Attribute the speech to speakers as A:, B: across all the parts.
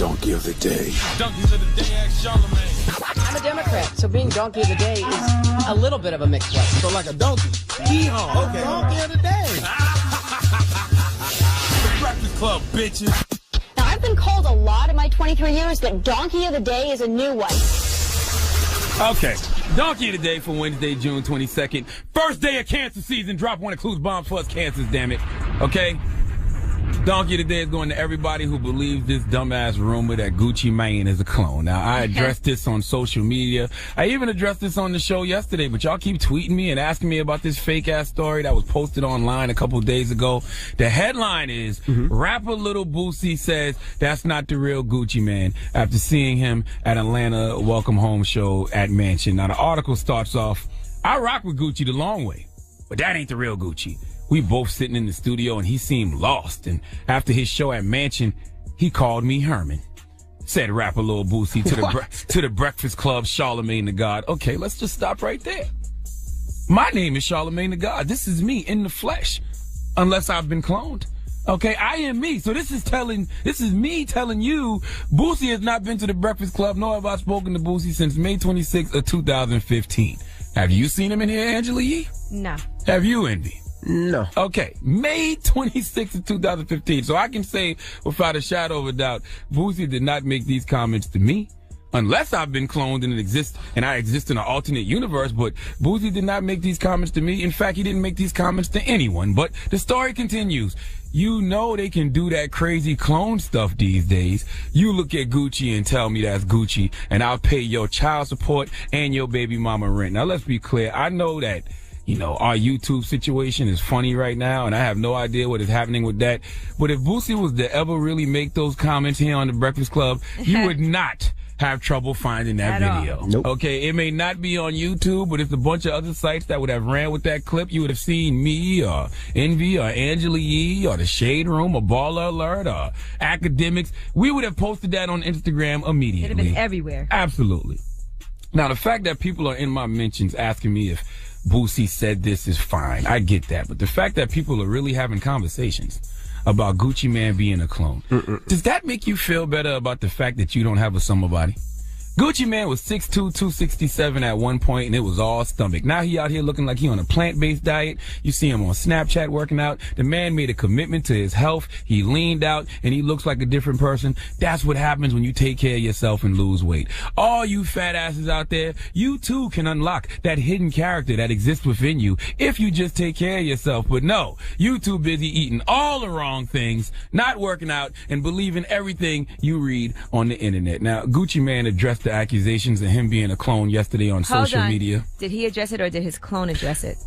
A: Donkey of the Day.
B: Donkeys of the Day, ask Charlamagne.
C: I'm a Democrat, so being Donkey of the Day is a little bit of a mixed one.
B: So like a donkey. Hee-haw. Okay.
D: Donkey of the Day.
B: The Breakfast Club, bitches.
E: Now, I've been called a lot in my 23 years, but Donkey of the Day is a new one.
F: Okay. Donkey of the Day for Wednesday, June 22nd. First day of cancer season. Drop one of Clues bombs for us cancers, damn it. Okay? Donkey of the Day is going to everybody who believes this dumbass rumor that Gucci Mane is a clone. Now, I addressed this on social media. I even addressed this on the show yesterday, but y'all keep tweeting me and asking me about this fake-ass story that was posted online a couple of days ago. The headline is, rapper Lil Boosie says that's not the real Gucci Mane after seeing him at Atlanta Welcome Home show at Mansion. Now, the article starts off, I rock with Gucci the long way, but that ain't the real Gucci. We both sitting in the studio and he seemed lost. And after his show at Mansion, he called me Herman. Said rapper Lil Boosie to the Breakfast Club, Charlamagne the God. Okay, let's just stop right there. My name is Charlamagne the God. This is me in the flesh, unless I've been cloned. Okay, I am me. So this is me telling you, Boosie has not been to the Breakfast Club, nor have I spoken to Boosie since May 26th of 2015. Have you seen him in here, Angela Yee?
G: No.
F: Have you, Envy?
D: No.
F: Okay, May 26th of 2015. So I can say without a shadow of a doubt, Boosie did not make these comments to me. Unless I've been cloned and I exist in an alternate universe, but Boosie did not make these comments to me. In fact, he didn't make these comments to anyone. But the story continues. You know they can do that crazy clone stuff these days. You look at Gucci and tell me that's Gucci, and I'll pay your child support and your baby mama rent. Now, let's be clear. I know that, you know, our YouTube situation is funny right now, and I have no idea what is happening with that. But if Boosie was to ever really make those comments here on the Breakfast Club, you would not have trouble finding that video.
D: Nope.
F: Okay, it may not be on YouTube, but it's a bunch of other sites that would have ran with that clip. You would have seen me or Envy or Angela Yee or The Shade Room or Baller Alert or Academics. We would have posted that on Instagram immediately.
G: It'd have been everywhere.
F: Absolutely. Now, the fact that people are in my mentions asking me if Boosie said this is fine. I get that. But the fact that people are really having conversations about Gucci Mane being a clone, does that make you feel better about the fact that you don't have a summer body? Gucci Mane was 6'2", 267 at one point, and it was all stomach. Now he out here looking like he on a plant-based diet. You see him on Snapchat working out. The man made a commitment to his health. He leaned out, and he looks like a different person. That's what happens when you take care of yourself and lose weight. All you fat asses out there, you too can unlock that hidden character that exists within you if you just take care of yourself. But no, you too busy eating all the wrong things, not working out, and believing everything you read on the internet. Now, Gucci Mane addressed the accusations of him being a clone yesterday on social media.
G: Did he address it or did his clone address it?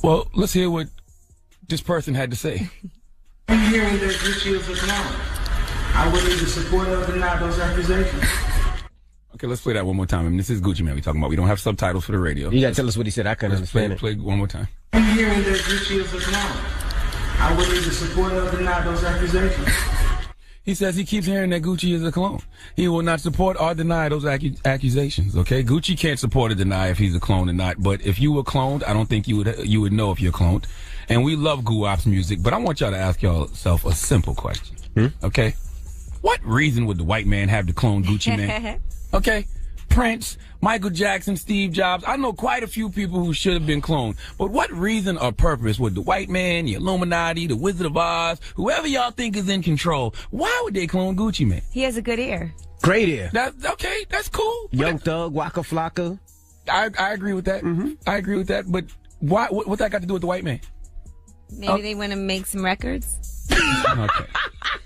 F: Well, let's hear what this person had to say.
H: I'm hearing that Gucci is a clone. I would either support or deny those accusations.
F: Okay, let's play that one more time. I mean, this is Gucci Mane we're talking about. We don't have subtitles for the radio.
D: You gotta tell us what he said. I couldn't understand it.
F: Play one more time.
H: I'm hearing that Gucci is a clone. I would either support or deny those accusations.
F: He says he keeps hearing that Gucci is a clone. He will not support or deny those accusations, okay? Gucci can't support or deny if he's a clone or not, but if you were cloned, I don't think you would know if you're cloned. And we love Guwap's music, but I want y'all to ask yourself a simple question, okay? What reason would the white man have to clone Gucci Mane? Okay? Prince, Michael Jackson, Steve Jobs. I know quite a few people who should have been cloned. But what reason or purpose would the white man, the Illuminati, the Wizard of Oz, whoever y'all think is in control, why would they clone Gucci Mane?
G: He has a good ear.
D: Great ear.
F: Okay, that's cool.
D: Young Thug, Waka Flocka.
F: I agree with that. I agree with that. But why? What that got to do with the white man?
G: Maybe they want to make some records.
F: Okay.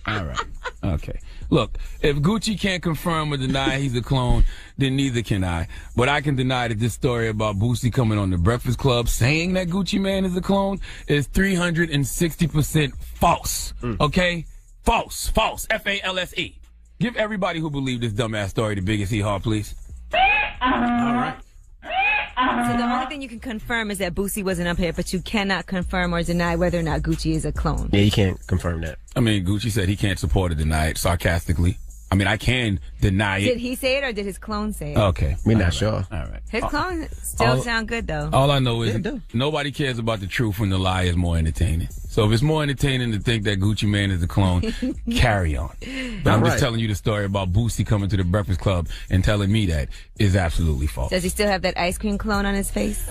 F: All right. Okay. Look, if Gucci can't confirm or deny he's a clone, then neither can I. But I can deny that this story about Boosie coming on the Breakfast Club saying that Gucci Mane is a clone is 360% false. Okay? False. False. F-A-L-S-E. Give everybody who believed this dumbass story the biggest hee-haw, please. All right.
G: So the only thing you can confirm is that Boosie wasn't up here, but you cannot confirm or deny whether or not Gucci is a clone.
D: Yeah, you can't confirm that.
F: I mean, Gucci said he can't support or deny it sarcastically. I mean, I can deny it.
G: Did he say it or did his clone say it?
F: Okay.
D: We're not
F: All
D: sure.
F: right. All right.
G: His clone still sound good though.
F: All I know is
D: Yeah, it do.
F: nobody cares about the truth when the lie is more entertaining. So if it's more entertaining to think that Gucci Mane is a clone, carry on. But I'm just
D: Right.
F: telling you the story about Boosie coming to the Breakfast Club and telling me that is absolutely false.
G: Does he still have that ice cream clone on his face?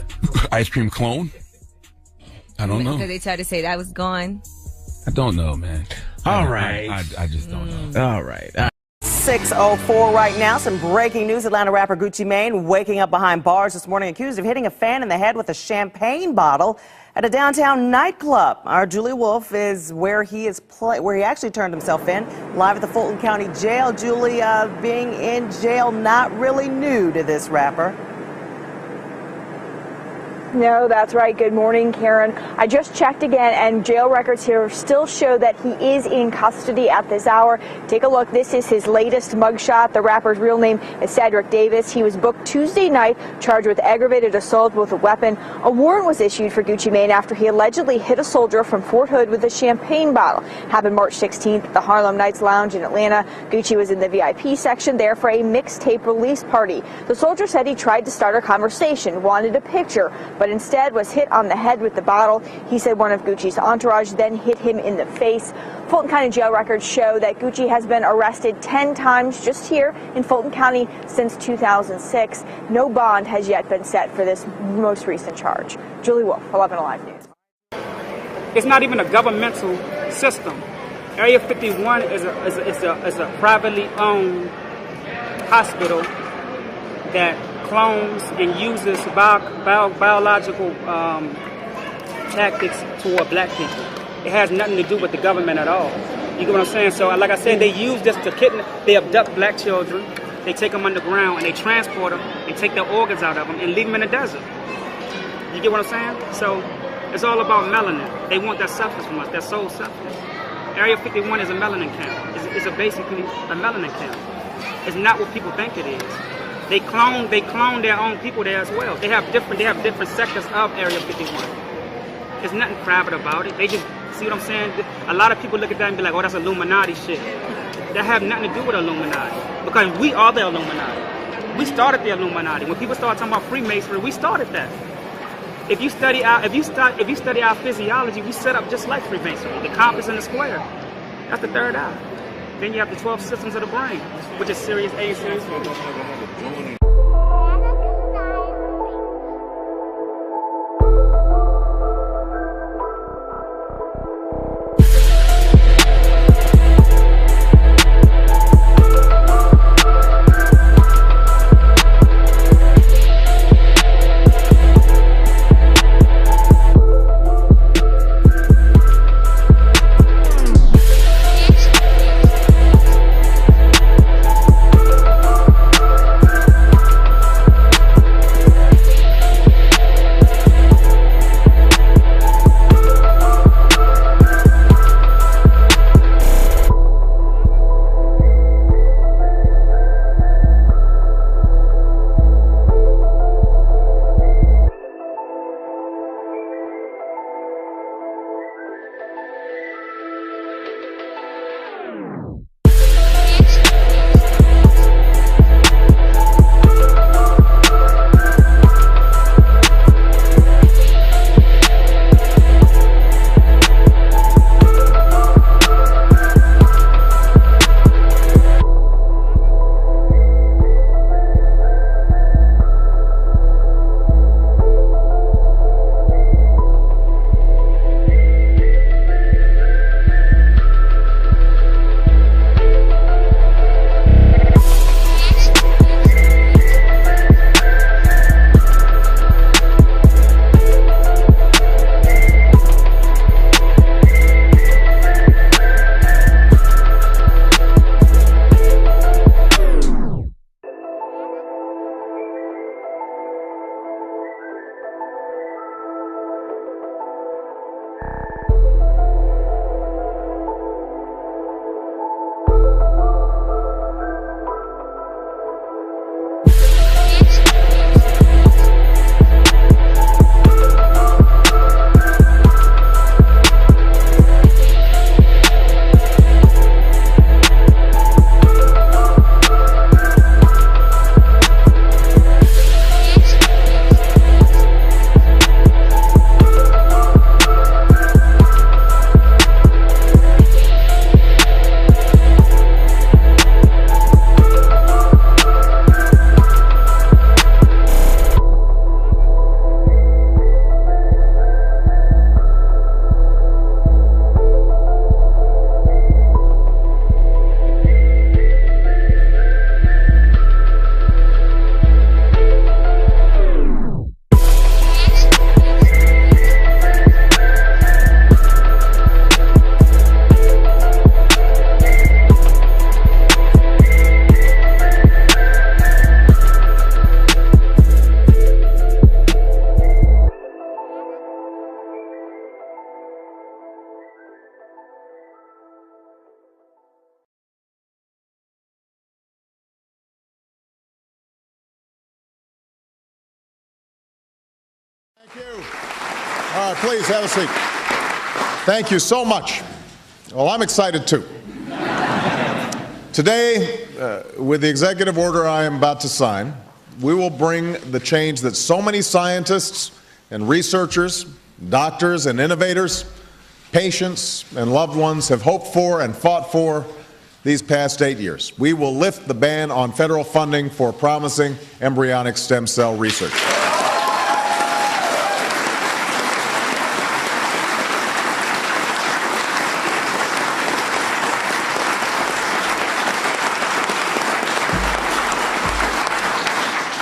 F: Ice cream clone? I don't know.
G: Because they tried to say that was gone.
F: I don't know, man.
D: All right.
F: I just don't know.
D: All right.
A: 6:04 right now. Some breaking news. Atlanta rapper Gucci Mane waking up behind bars this morning, accused of hitting a fan in the head with a champagne bottle at a downtown nightclub. Our Julie Wolf is where he actually turned himself in, live at the Fulton County Jail. Julie, being in jail not really new to this rapper.
I: No, that's right. Good morning, Karen. I just checked again, and jail records here still show that he is in custody at this hour. Take a look. This is his latest mugshot. The rapper's real name is Cedric Davis. He was booked Tuesday night, charged with aggravated assault with a weapon. A warrant was issued for Gucci Mane after he allegedly hit a soldier from Fort Hood with a champagne bottle. Happened March 16th at the Harlem Nights Lounge in Atlanta. Gucci was in the VIP section there for a mixtape release party. The soldier said he tried to start a conversation, wanted a picture, but instead was hit on the head with the bottle. He said one of Gucci's entourage then hit him in the face. Fulton County jail records show that Gucci has been arrested 10 times just here in Fulton County since 2006. No bond has yet been set for this most recent charge. Julie Wolf, 11 Alive News.
J: It's not even a governmental system. Area 51 is a privately owned hospital that clones and uses biological tactics toward black people. It has nothing to do with the government at all. You get what I'm saying? So like I said, they use this to kidnap, they abduct black children, they take them underground and they transport them and take their organs out of them and leave them in the desert. You get what I'm saying? So it's all about melanin. They want that substance from us, that soul substance. Area 51 is a melanin camp. It's basically a melanin camp. It's not what people think it is. They clone their own people there as well. They have different sectors of Area 51. There's nothing private about it. They just, see what I'm saying? A lot of people look at that and be like, oh, that's Illuminati shit. That have nothing to do with Illuminati. Because we are the Illuminati. We started the Illuminati. When people start talking about Freemasonry, we started that. If you study our physiology, we set up just like Freemasonry. The compass and the square. That's the third eye. Then you have the 12 systems of the brain, which is Sirius A, Sirius B.
K: All right, please have a seat. Thank you so much. Well, I'm excited too. Today, with the executive order I am about to sign, we will bring the change that so many scientists and researchers, doctors and innovators, patients and loved ones have hoped for and fought for these past 8 years. We will lift the ban on federal funding for promising embryonic stem cell research.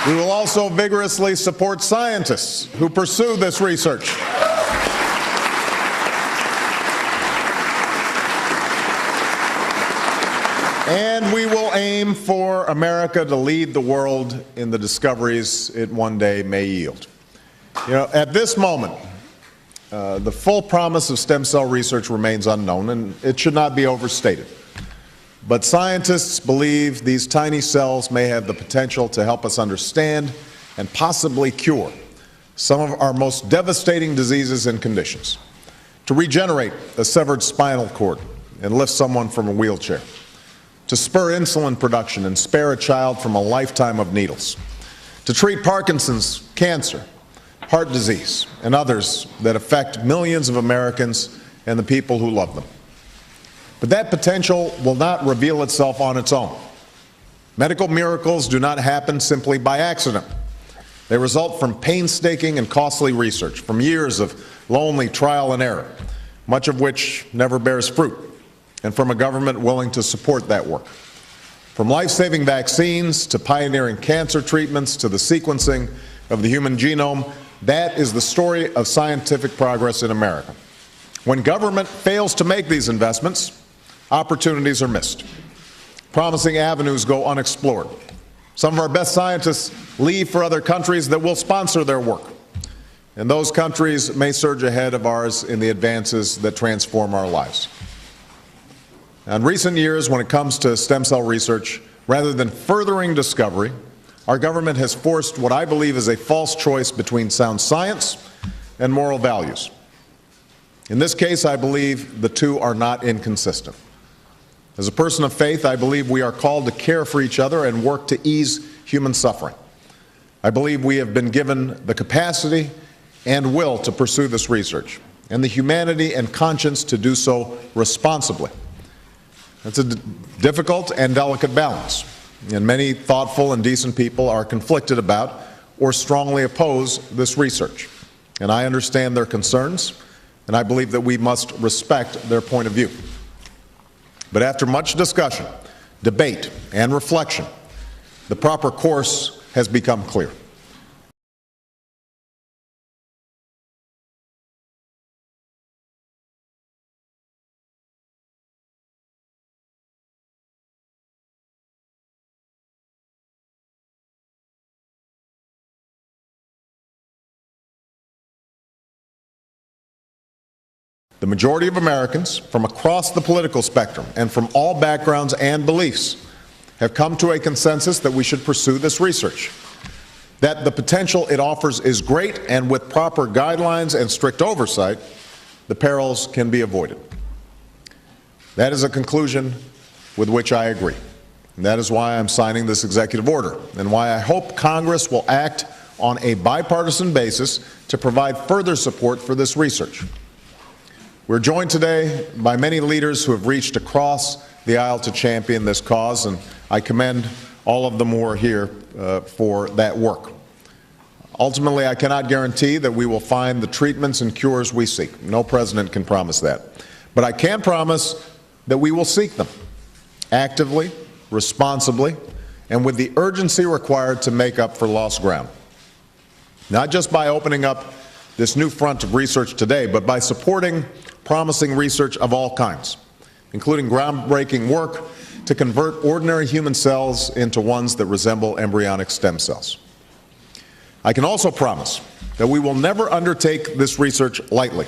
K: We will also vigorously support scientists who pursue this research. And we will aim for America to lead the world in the discoveries it one day may yield. You know, at this moment, the full promise of stem cell research remains unknown, and it should not be overstated. But scientists believe these tiny cells may have the potential to help us understand and possibly cure some of our most devastating diseases and conditions, to regenerate a severed spinal cord and lift someone from a wheelchair, to spur insulin production and spare a child from a lifetime of needles, to treat Parkinson's, cancer, heart disease, and others that affect millions of Americans and the people who love them. But that potential will not reveal itself on its own. Medical miracles do not happen simply by accident. They result from painstaking and costly research, from years of lonely trial and error, much of which never bears fruit, and from a government willing to support that work. From life-saving vaccines to pioneering cancer treatments to the sequencing of the human genome, that is the story of scientific progress in America. When government fails to make these investments, opportunities are missed. Promising avenues go unexplored. Some of our best scientists leave for other countries that will sponsor their work. And those countries may surge ahead of ours in the advances that transform our lives. In recent years, when it comes to stem cell research, rather than furthering discovery, our government has forced what I believe is a false choice between sound science and moral values. In this case, I believe the two are not inconsistent. As a person of faith, I believe we are called to care for each other and work to ease human suffering. I believe we have been given the capacity and will to pursue this research, and the humanity and conscience to do so responsibly. It's a difficult and delicate balance, and many thoughtful and decent people are conflicted about or strongly oppose this research. And I understand their concerns, and I believe that we must respect their point of view. But after much discussion, debate, and reflection, the proper course has become clear. The majority of Americans from across the political spectrum and from all backgrounds and beliefs have come to a consensus that we should pursue this research, that the potential it offers is great, and with proper guidelines and strict oversight, the perils can be avoided. That is a conclusion with which I agree. And that is why I'm signing this executive order, and why I hope Congress will act on a bipartisan basis to provide further support for this research. We're joined today by many leaders who have reached across the aisle to champion this cause, and I commend all of them who are here for that work. Ultimately, I cannot guarantee that we will find the treatments and cures we seek. No president can promise that. But I can promise that we will seek them actively, responsibly, and with the urgency required to make up for lost ground. Not just by opening up this new front of research today, but by supporting promising research of all kinds, including groundbreaking work to convert ordinary human cells into ones that resemble embryonic stem cells. I can also promise that we will never undertake this research lightly.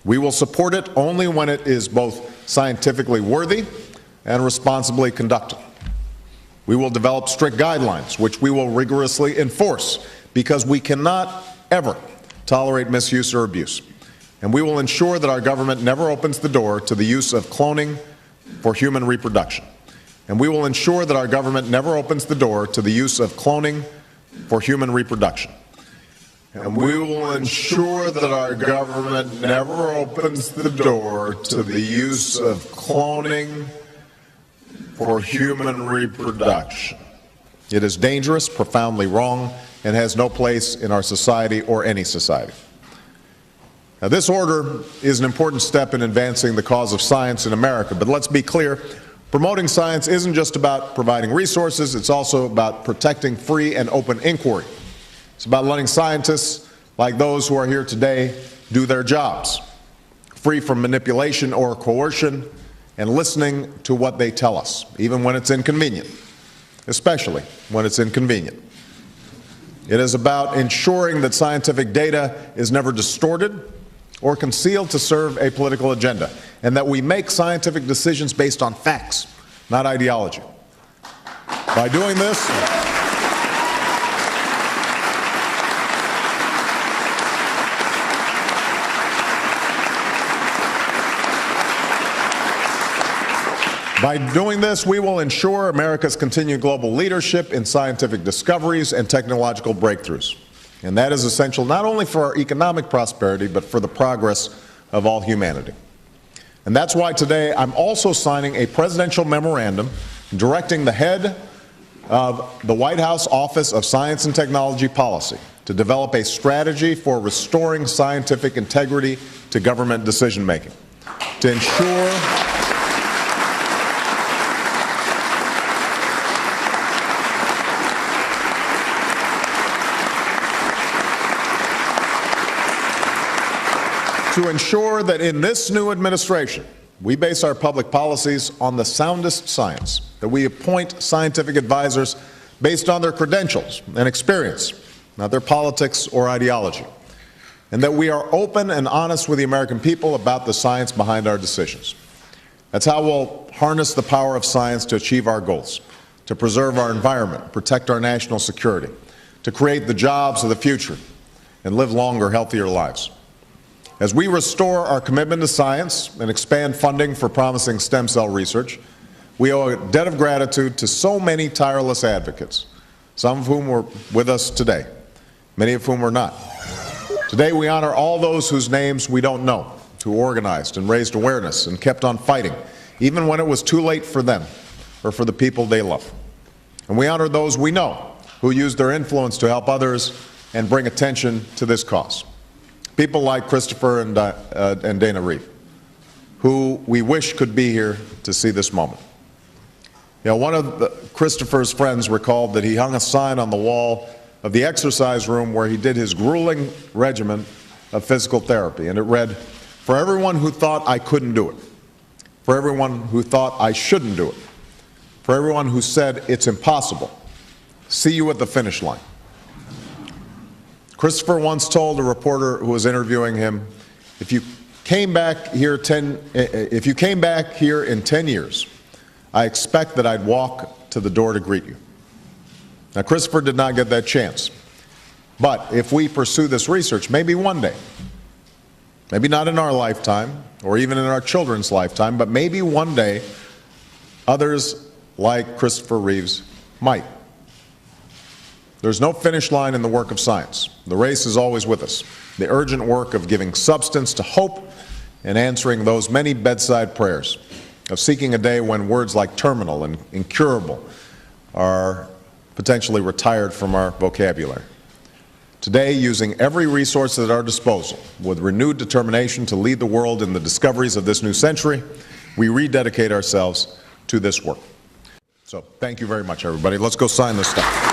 K: We will support it only when it is both scientifically worthy and responsibly conducted. We will develop strict guidelines, which we will rigorously enforce, because we cannot ever tolerate misuse or abuse. And we will ensure that our government never opens the door to the use of cloning for human reproduction. And we will ensure that our government never opens the door to the use of cloning for human reproduction. And we will ensure that our government never opens the door to the use of cloning for human reproduction. It is dangerous, profoundly wrong, and has no place in our society or any society. Now, this order is an important step in advancing the cause of science in America, but let's be clear, promoting science isn't just about providing resources, it's also about protecting free and open inquiry. It's about letting scientists, like those who are here today, do their jobs, free from manipulation or coercion, and listening to what they tell us, even when it's inconvenient, especially when it's inconvenient. It is about ensuring that scientific data is never distorted or concealed to serve a political agenda, and that we make scientific decisions based on facts, not ideology. By doing this, we will ensure America's continued global leadership in scientific discoveries and technological breakthroughs. And that is essential not only for our economic prosperity, but for the progress of all humanity. And that's why today I'm also signing a presidential memorandum directing the head of the White House Office of Science and Technology Policy to develop a strategy for restoring scientific integrity to government decision-making, to ensure that in this new administration, we base our public policies on the soundest science, that we appoint scientific advisors based on their credentials and experience, not their politics or ideology, and that we are open and honest with the American people about the science behind our decisions. That's how we'll harness the power of science to achieve our goals, to preserve our environment, protect our national security, to create the jobs of the future, and live longer, healthier lives. As we restore our commitment to science and expand funding for promising stem cell research, we owe a debt of gratitude to so many tireless advocates, some of whom were with us today, many of whom were not. Today we honor all those whose names we don't know, who organized and raised awareness and kept on fighting, even when it was too late for them or for the people they love. And we honor those we know, who used their influence to help others and bring attention to this cause. People like Christopher and Dana Reeve, who we wish could be here to see this moment. You know, one of Christopher's friends recalled that he hung a sign on the wall of the exercise room where he did his grueling regimen of physical therapy, and it read, "For everyone who thought I couldn't do it, for everyone who thought I shouldn't do it, for everyone who said it's impossible, see you at the finish line." Christopher once told a reporter who was interviewing him, if you came back here in 10 years, I expect that I'd walk to the door to greet you. Now, Christopher did not get that chance. But if we pursue this research, maybe one day, maybe not in our lifetime or even in our children's lifetime, but maybe one day, others like Christopher Reeves might. There's no finish line in the work of science. The race is always with us. The urgent work of giving substance to hope and answering those many bedside prayers, of seeking a day when words like terminal and incurable are potentially retired from our vocabulary. Today, using every resource at our disposal, with renewed determination to lead the world in the discoveries of this new century, we rededicate ourselves to this work. So, thank you very much, everybody. Let's go sign this stuff.